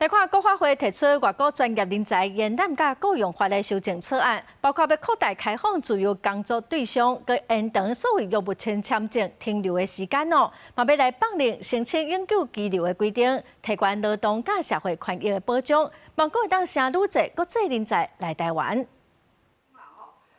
来看国发会提出外国专业人才延揽甲雇用法的修正草案，包括要扩大开放自由工作对象，佮延长所谓药物签证停留的时间哦，嘛要来放宽申请永久居留的规定，提高劳动甲社会权益的保障，望会当成愈侪国际人才来台湾。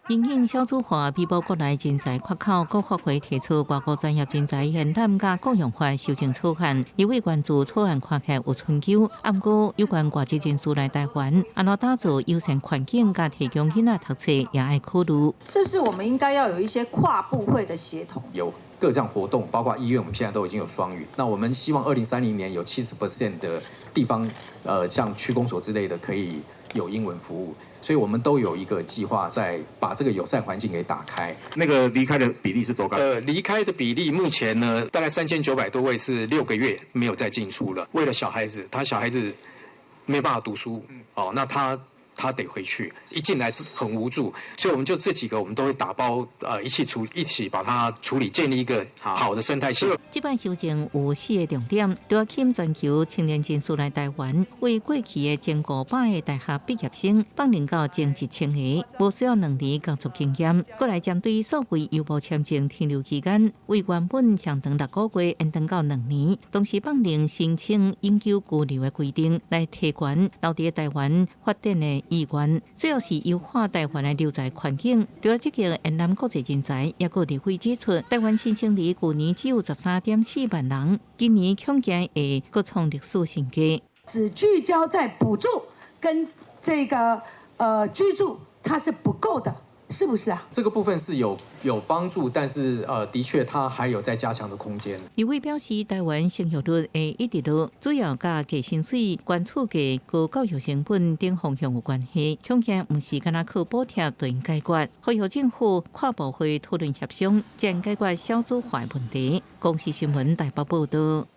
因应小组化批报国内人才缺口，国发会提出外国专业人才延揽甲雇用法修正草案。有委员自草案看起来有春秋，不过有关外籍人士来台湾，安怎打造友善环境，甲提供囡仔读册，也要考虑。是不是我们应该要有一些跨部会的协同？有各项活动，包括医院，我们现在都已经有双语。那我们希望2030年有70% 的地方，像区公所之类的，可以有英文服务。所以我们都有一个计划，在把这个友善环境给打开。那个离开的比例是多高？离开的比例目前呢，大概3900多位是6个月没有再进出了。为了小孩子，他小孩子没有办法读书，那他得回去，一进来很无助，所以我们就这几个我们都会打包，一起把它处理，建立一个好的生态系统。这版修正有4个重点，要请全球青年人士来台湾，为过去的前500个大学毕业生放领到前1000个，无需要2年工作经验。过来针对所谓优步签证停留期间，为原本上长6个月延长到2年，同时放领申请永久居留的规定，来提高留伫台湾发展的意愿，主要是优化台湾的留在环境。除了这个延揽国际人才，也有立委指出，台湾申请率去年只有13.4万人，今年恐惊会各创历史新高。只聚焦在补助跟这个居住，它是不够的，是不是啊？这个部分是有帮助，但是的确它还有在加强的空间。立委表示，台湾生育率会一直落，主要甲低薪水、关厝价、高教育成本等方向有关系。恐惊毋是干那靠补贴就能解决，呼吁政府跨部会讨论协商，才能解决少子化问题。公视新闻台北报道。